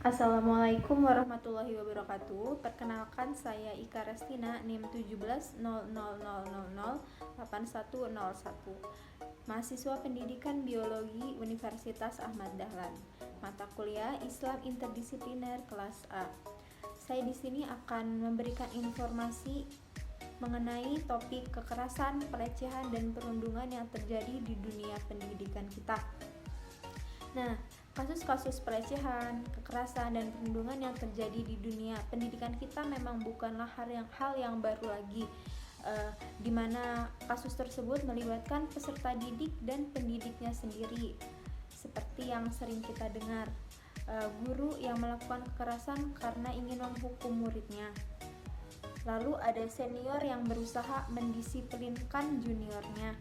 Assalamualaikum warahmatullahi wabarakatuh. Perkenalkan saya Ika Restina, NIM 1700008101. Mahasiswa Pendidikan Biologi Universitas Ahmad Dahlan. Mata kuliah Islam Interdisipliner kelas A. Saya di sini akan memberikan informasi mengenai topik kekerasan, pelecehan, dan perundungan yang terjadi di dunia pendidikan kita. Nah, kasus-kasus pelecehan, kekerasan, dan perundungan yang terjadi di dunia pendidikan kita memang bukanlah hal yang baru lagi, di mana kasus tersebut melibatkan peserta didik dan pendidiknya sendiri. Seperti yang sering kita dengar, guru yang melakukan kekerasan karena ingin menghukum muridnya. Lalu ada senior yang berusaha mendisiplinkan juniornya.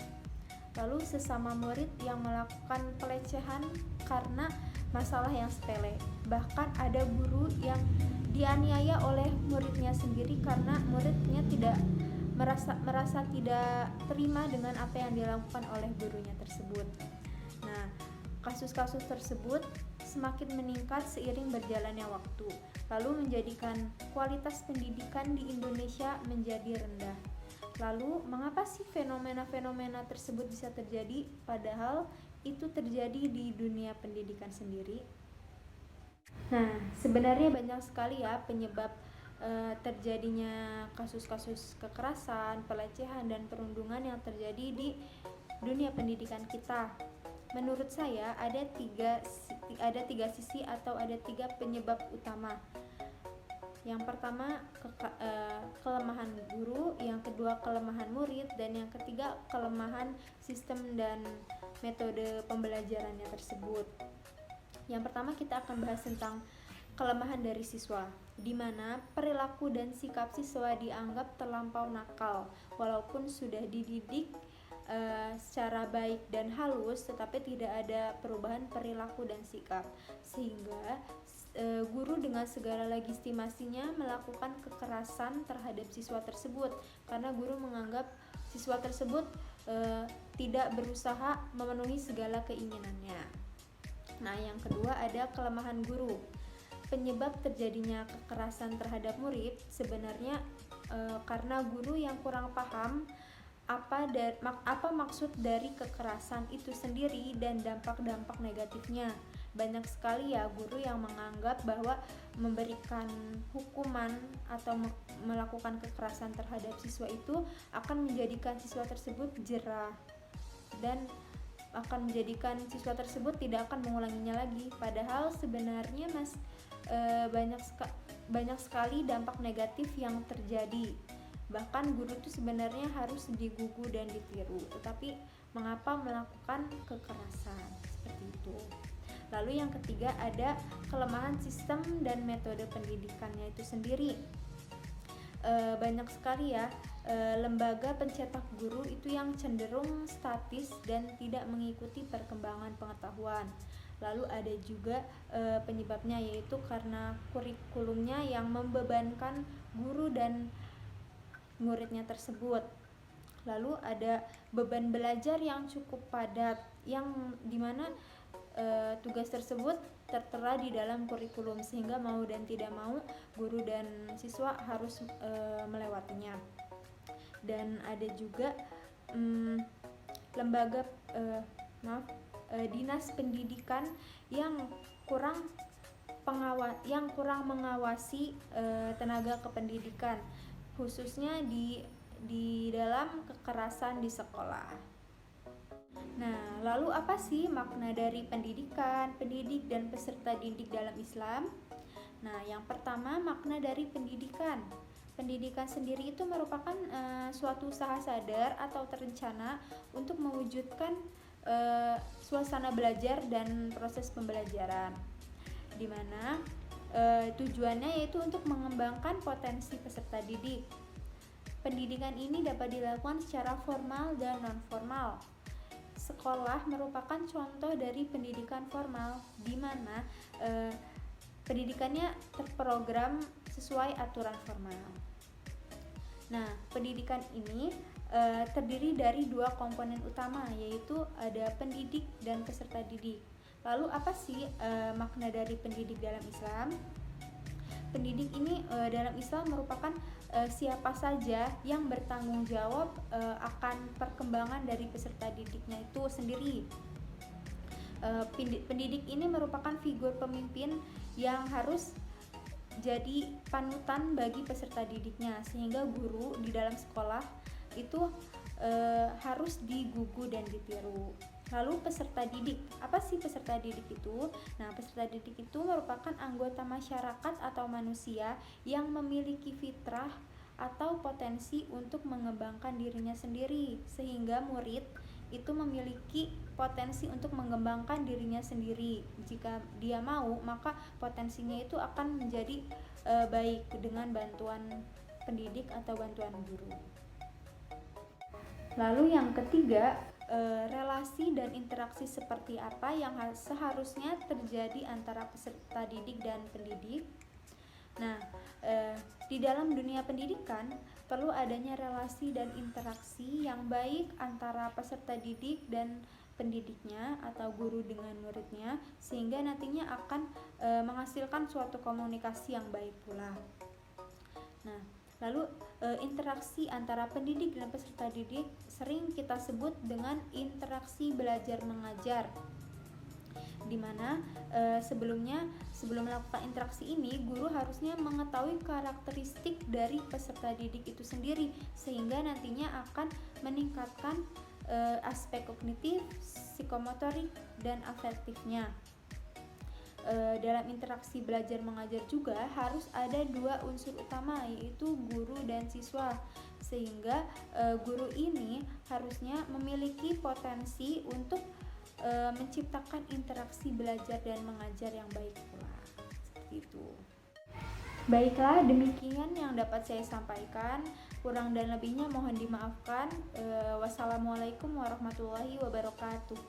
Lalu sesama murid yang melakukan pelecehan karena masalah yang sepele. Bahkan ada guru yang dianiaya oleh muridnya sendiri karena muridnya tidak merasa tidak terima dengan apa yang dilakukan oleh gurunya tersebut. Nah, kasus-kasus tersebut semakin meningkat seiring berjalannya waktu, lalu menjadikan kualitas pendidikan di Indonesia menjadi rendah. Lalu, mengapa sih fenomena-fenomena tersebut bisa terjadi padahal itu terjadi di dunia pendidikan sendiri? Nah, sebenarnya banyak sekali ya penyebab terjadinya kasus-kasus kekerasan, pelecehan, dan perundungan yang terjadi di dunia pendidikan kita. Menurut saya ada tiga sisi atau ada tiga penyebab utama. Yang pertama kelemahan guru, yang kedua kelemahan murid, dan yang ketiga kelemahan sistem dan metode pembelajarannya tersebut. Yang pertama kita akan bahas tentang kelemahan dari siswa, di mana perilaku dan sikap siswa dianggap terlampau nakal walaupun sudah dididik secara baik dan halus, tetapi tidak ada perubahan perilaku dan sikap, sehingga guru dengan segala legitimasinya melakukan kekerasan terhadap siswa tersebut karena guru menganggap siswa tersebut tidak berusaha memenuhi segala keinginannya. Nah, yang kedua ada kelemahan guru. Penyebab terjadinya kekerasan terhadap murid sebenarnya karena guru yang kurang paham apa maksud dari kekerasan itu sendiri dan dampak-dampak negatifnya. Banyak sekali ya guru yang menganggap bahwa memberikan hukuman atau melakukan kekerasan terhadap siswa itu akan menjadikan siswa tersebut jerah dan akan menjadikan siswa tersebut tidak akan mengulanginya lagi. Padahal sebenarnya banyak sekali dampak negatif yang terjadi. Bahkan guru itu sebenarnya harus digugu dan ditiru, tetapi mengapa melakukan kekerasan seperti itu? Lalu yang ketiga ada kelemahan sistem dan metode pendidikannya itu sendiri. Banyak sekali ya lembaga pencetak guru itu yang cenderung statis dan tidak mengikuti perkembangan pengetahuan. Lalu ada juga penyebabnya yaitu karena kurikulumnya yang membebankan guru dan muridnya tersebut. Lalu ada beban belajar yang cukup padat yang dimana tugas tersebut tertera di dalam kurikulum sehingga mau dan tidak mau guru dan siswa harus melewatinya. Dan ada juga lembaga dinas pendidikan yang kurang mengawasi tenaga kependidikan, khususnya di dalam kekerasan di sekolah. Nah, lalu apa sih makna dari pendidikan, pendidik, dan peserta didik dalam Islam? Nah, yang pertama makna dari pendidikan. Pendidikan sendiri itu merupakan suatu usaha sadar atau terencana untuk mewujudkan suasana belajar dan proses pembelajaran, di mana tujuannya yaitu untuk mengembangkan potensi peserta didik. Pendidikan ini dapat dilakukan secara formal dan non-formal. Sekolah merupakan contoh dari pendidikan formal, di mana pendidikannya terprogram sesuai aturan formal. Nah, pendidikan ini terdiri dari dua komponen utama, yaitu ada pendidik dan peserta didik. Lalu apa sih makna dari pendidik dalam Islam? Pendidik ini dalam Islam merupakan siapa saja yang bertanggung jawab akan perkembangan dari peserta didiknya itu sendiri. Pendidik ini merupakan figur pemimpin yang harus jadi panutan bagi peserta didiknya, sehingga guru di dalam sekolah itu harus digugu dan ditiru. Lalu peserta didik, apa sih peserta didik itu? Nah, peserta didik itu merupakan anggota masyarakat atau manusia yang memiliki fitrah atau potensi untuk mengembangkan dirinya sendiri, sehingga murid itu memiliki potensi untuk mengembangkan dirinya sendiri. Jika dia mau, maka potensinya itu akan menjadi baik dengan bantuan pendidik atau bantuan guru. Lalu yang ketiga, relasi dan interaksi seperti apa yang seharusnya terjadi antara peserta didik dan pendidik. Nah, di dalam dunia pendidikan perlu adanya relasi dan interaksi yang baik antara peserta didik dan pendidiknya atau guru dengan muridnya, sehingga nantinya akan menghasilkan suatu komunikasi yang baik pula. Nah, lalu interaksi antara pendidik dan peserta didik sering kita sebut dengan interaksi belajar mengajar, dimana sebelum melakukan interaksi ini, guru harusnya mengetahui karakteristik dari peserta didik itu sendiri, sehingga nantinya akan meningkatkan aspek kognitif, psikomotorik, dan afektifnya. Dalam interaksi belajar mengajar juga harus ada dua unsur utama, yaitu guru dan siswa, sehingga guru ini harusnya memiliki potensi untuk menciptakan interaksi belajar dan mengajar yang baik pula. Seperti itu. Baiklah, demikian yang dapat saya sampaikan. Kurang dan lebihnya mohon dimaafkan. Wassalamualaikum warahmatullahi wabarakatuh.